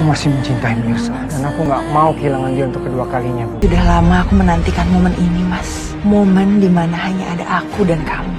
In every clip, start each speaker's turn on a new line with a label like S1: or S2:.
S1: masih mencintai Mirza dan aku nggak mau kehilangan dia untuk kedua kalinya, Bu.
S2: Sudah lama aku menantikan momen ini, Mas. Momen dimana hanya ada aku dan kamu.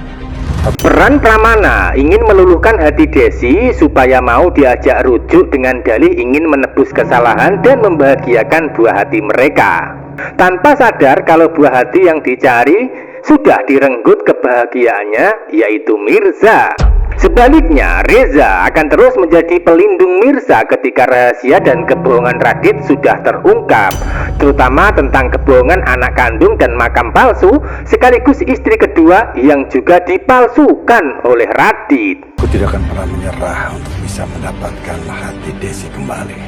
S3: Peran Pramana ingin meluluhkan hati Desi supaya mau diajak rujuk dengan dalih ingin menebus kesalahan dan membahagiakan buah hati mereka. Tanpa sadar kalau buah hati yang dicari sudah direnggut kebahagiaannya, yaitu Mirza. Sebaliknya, Reza akan terus menjadi pelindung Mirza ketika rahasia dan kebohongan Radit sudah terungkap, terutama tentang kebohongan anak kandung dan makam palsu, sekaligus istri kedua yang juga dipalsukan oleh Radit.
S4: Aku tidak akan pernah menyerah untuk bisa mendapatkan hati Desi kembali.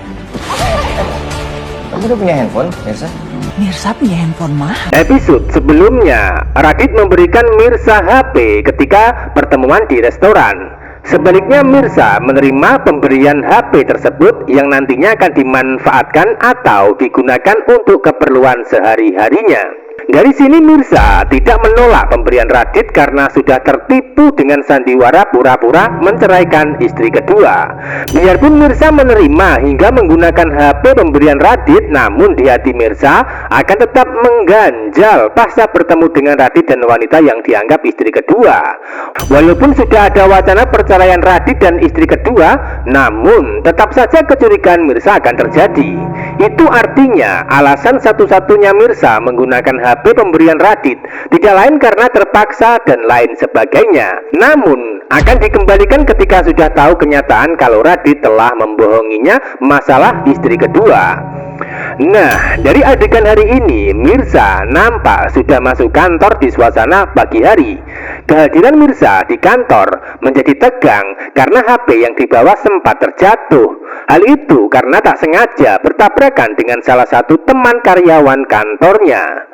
S1: Kamu udah punya handphone, Mirza?
S2: Mirza punya handphone mahal.
S3: Episode sebelumnya, Radit memberikan Mirza HP ketika pertemuan di restoran. Sebaliknya, Mirza menerima pemberian HP tersebut yang nantinya akan dimanfaatkan atau digunakan untuk keperluan sehari-harinya. Dari sini Mirza tidak menolak pemberian Radit karena sudah tertipu dengan sandiwara pura-pura menceraikan istri kedua. Biarpun Mirza menerima hingga menggunakan HP pemberian Radit, namun di hati Mirza akan tetap mengganjal pasca bertemu dengan Radit dan wanita yang dianggap istri kedua. Walaupun sudah ada wacana perceraian Radit dan istri kedua, namun tetap saja kecurigaan Mirza akan terjadi. Itu artinya alasan satu-satunya Mirza menggunakan HP pemberian Radit tidak lain karena terpaksa dan lain sebagainya. Namun akan dikembalikan ketika sudah tahu kenyataan kalau Radit telah membohonginya masalah istri kedua. Nah, dari adegan hari ini, Mirza nampak sudah masuk kantor di suasana pagi hari. Kehadiran Mirza di kantor menjadi tegang karena HP yang dibawa sempat terjatuh. Hal itu karena tak sengaja bertabrakan dengan salah satu teman karyawan kantornya.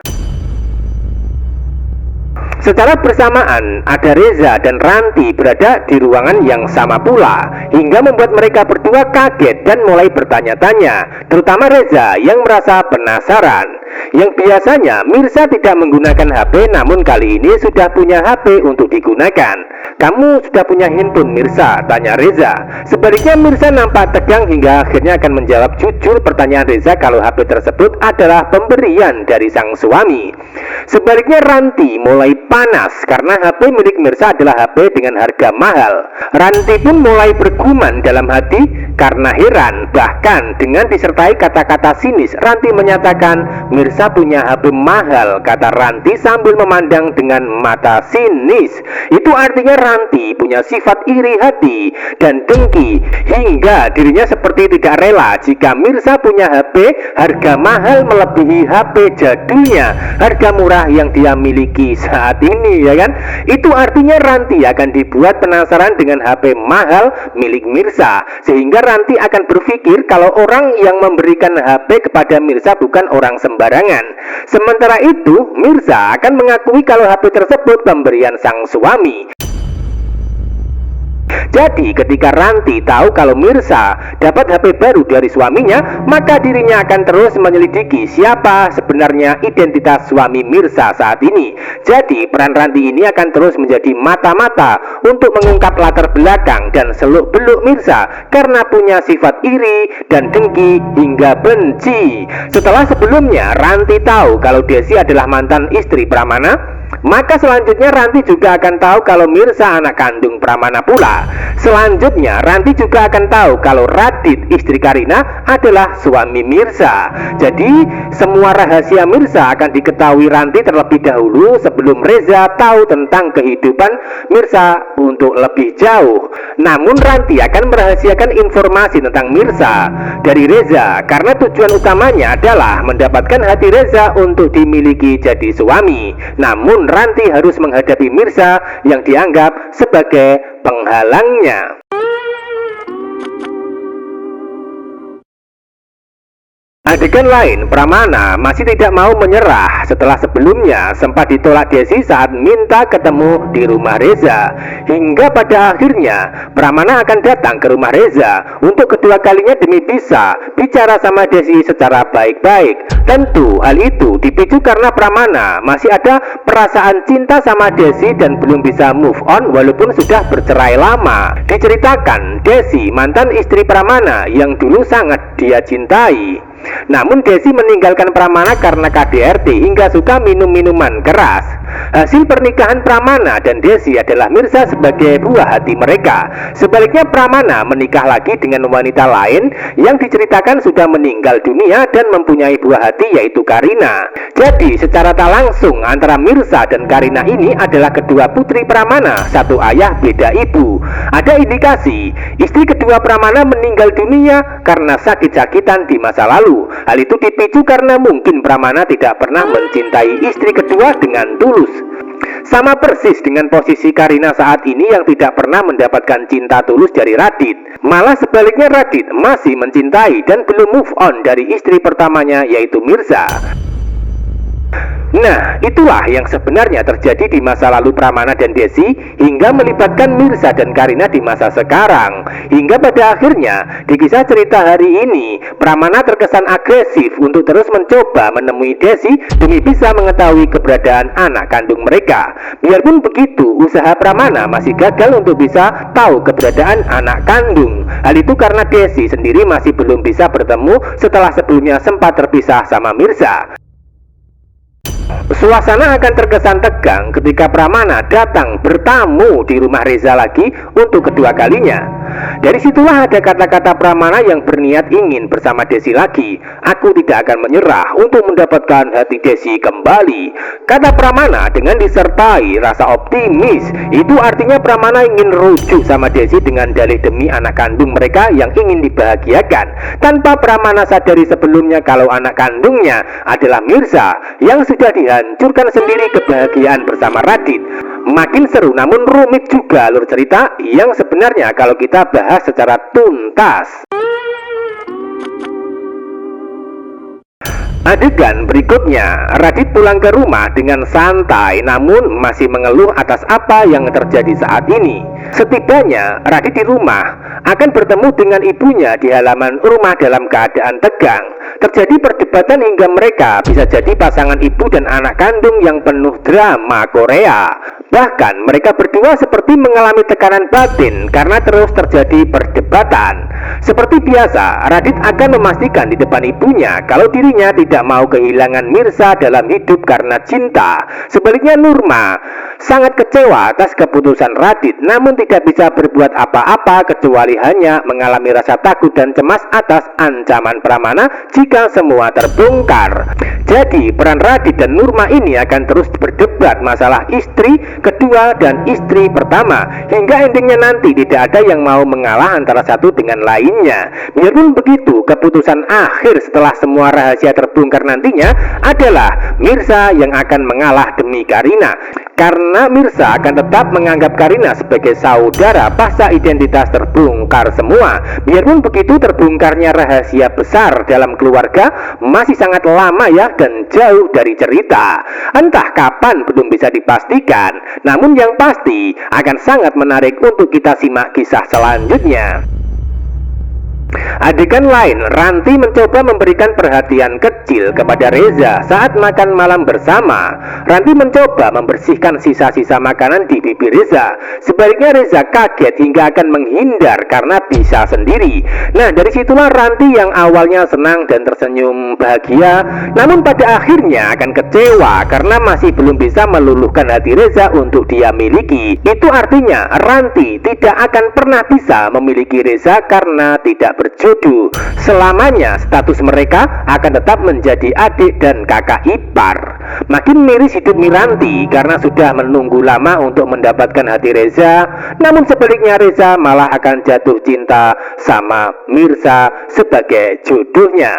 S3: Secara bersamaan, ada Reza dan Ranti berada di ruangan yang sama pula, hingga membuat mereka berdua kaget dan mulai bertanya-tanya, terutama Reza yang merasa penasaran. Yang biasanya Mirza tidak menggunakan HP, namun kali ini sudah punya HP untuk digunakan. Kamu sudah punya handphone, Mirza? Tanya Reza. Sebaliknya Mirza nampak tegang hingga akhirnya akan menjawab jujur pertanyaan Reza kalau HP tersebut adalah pemberian dari sang suami. Sebaliknya Ranti mulai panas karena HP milik Mirza adalah HP dengan harga mahal. Ranti pun mulai bergumam dalam hati karena heran, bahkan dengan disertai kata-kata sinis. Ranti menyatakan Mirza punya HP mahal, kata Ranti sambil memandang dengan mata sinis. Itu artinya Ranti punya sifat iri hati dan dengki, hingga dirinya seperti tidak rela jika Mirza punya HP harga mahal melebihi HP jadulnya, harga murah yang dia miliki saat ini, ya kan? Itu artinya Ranti akan dibuat penasaran dengan HP mahal milik Mirza, sehingga Ranti akan berpikir kalau orang yang memberikan HP kepada Mirza bukan orang sembarangan. Sementara itu, Mirza akan mengakui kalau HP tersebut pemberian sang suami. Jadi ketika Ranti tahu kalau Mirza dapat HP baru dari suaminya, maka dirinya akan terus menyelidiki siapa sebenarnya identitas suami Mirza saat ini. Jadi peran Ranti ini akan terus menjadi mata-mata untuk mengungkap latar belakang dan seluk-beluk Mirza karena punya sifat iri dan dengki hingga benci. Setelah sebelumnya Ranti tahu kalau Desi adalah mantan istri Pramana, maka selanjutnya Ranti juga akan tahu kalau Mirza anak kandung Pramana pula. Selanjutnya Ranti juga akan tahu kalau Radit istri Karina adalah suami Mirza. Jadi semua rahasia Mirza akan diketahui Ranti terlebih dahulu sebelum Reza tahu tentang kehidupan Mirza untuk lebih jauh. Namun Ranti akan merahasiakan informasi tentang Mirza dari Reza karena tujuan utamanya adalah mendapatkan hati Reza untuk dimiliki jadi suami. Namun Ranti harus menghadapi Mirza yang dianggap sebagai penghalangnya. Adegan lain, Pramana masih tidak mau menyerah setelah sebelumnya sempat ditolak Desi saat minta ketemu di rumah Reza. Hingga pada akhirnya Pramana akan datang ke rumah Reza untuk kedua kalinya demi bisa bicara sama Desi secara baik-baik. Tentu hal itu dipicu karena Pramana masih ada perasaan cinta sama Desi dan belum bisa move on walaupun sudah bercerai lama. Diceritakan Desi mantan istri Pramana yang dulu sangat dia cintai. Namun Desi meninggalkan Pramana karena KDRT hingga suka minum minuman keras. Hasil pernikahan Pramana dan Desi adalah Mirza sebagai buah hati mereka. Sebaliknya Pramana menikah lagi dengan wanita lain yang diceritakan sudah meninggal dunia dan mempunyai buah hati yaitu Karina. Jadi secara tak langsung antara Mirza dan Karina ini adalah kedua putri Pramana, satu ayah beda ibu. Ada indikasi istri kedua Pramana meninggal dunia karena sakit-sakitan di masa lalu. Hal itu dipicu karena mungkin Pramana tidak pernah mencintai istri kedua dengan tulus. Sama persis dengan posisi Karina saat ini yang tidak pernah mendapatkan cinta tulus dari Radit. Malah sebaliknya Radit masih mencintai dan belum move on dari istri pertamanya yaitu Mirza. Nah, itulah yang sebenarnya terjadi di masa lalu Pramana dan Desi hingga melibatkan Mirza dan Karina di masa sekarang. Hingga pada akhirnya di kisah cerita hari ini Pramana terkesan agresif untuk terus mencoba menemui Desi demi bisa mengetahui keberadaan anak kandung mereka. Biarpun begitu, usaha Pramana masih gagal untuk bisa tahu keberadaan anak kandung. Hal itu karena Desi sendiri masih belum bisa bertemu setelah sebelumnya sempat terpisah sama Mirza. Suasana akan terkesan tegang ketika Pramana datang bertamu di rumah Reza lagi untuk kedua kalinya. Dari situlah ada kata-kata Pramana yang berniat ingin bersama Desi lagi. Aku tidak akan menyerah untuk mendapatkan hati Desi kembali, kata Pramana dengan disertai rasa optimis. Itu artinya Pramana ingin rujuk sama Desi dengan dalih demi anak kandung mereka yang ingin dibahagiakan, tanpa Pramana sadari sebelumnya kalau anak kandungnya adalah Mirza yang sudah dihancurkan sendiri kebahagiaan bersama Radit. Makin seru namun rumit juga alur cerita yang sebenarnya kalau kita bahas secara tuntas. Adegan berikutnya, Radit pulang ke rumah dengan santai namun masih mengeluh atas apa yang terjadi saat ini. Setibanya Radit di rumah akan bertemu dengan ibunya di halaman rumah dalam keadaan tegang. Terjadi perdebatan hingga mereka bisa jadi pasangan ibu dan anak kandung yang penuh drama Korea. Bahkan mereka berdua seperti mengalami tekanan batin karena terus terjadi perdebatan. Seperti biasa, Radit akan memastikan di depan ibunya kalau dirinya tidak mau kehilangan Mirza dalam hidup karena cinta. Sebaliknya Nurma sangat kecewa atas keputusan Radit namun tidak bisa berbuat apa-apa kecuali hanya mengalami rasa takut dan cemas atas ancaman Pramana jika semua terbongkar. Jadi peran Radit dan Nurma ini akan terus berdebat masalah istri kedua dan istri pertama hingga endingnya nanti tidak ada yang mau mengalah antara satu dengan lainnya. Biarpun begitu, keputusan akhir setelah semua rahasia terbongkar nantinya adalah Mirza yang akan mengalah demi Karina. Karena Mirza akan tetap menganggap Karina sebagai saudara pasca identitas terbongkar semua. Biarpun begitu, terbongkarnya rahasia besar dalam keluarga masih sangat lama ya dan jauh dari cerita. Entah kapan belum bisa dipastikan. Namun yang pasti akan sangat menarik untuk kita simak kisah selanjutnya. Adegan lain, Ranti mencoba memberikan perhatian kecil kepada Reza saat makan malam bersama. Ranti mencoba membersihkan sisa-sisa makanan di pipi Reza. Sebaliknya Reza kaget hingga akan menghindar karena bisa sendiri. Nah, dari situlah Ranti yang awalnya senang dan tersenyum bahagia, namun pada akhirnya akan kecewa karena masih belum bisa meluluhkan hati Reza untuk dia miliki. Itu artinya Ranti tidak akan pernah bisa memiliki Reza karena tidak berjodoh. Selamanya status mereka akan tetap menjadi adik dan kakak ipar. Makin miris hidup Miranti karena sudah menunggu lama untuk mendapatkan hati Reza. Namun sebaliknya Reza malah akan jatuh cinta sama Mirza sebagai jodohnya.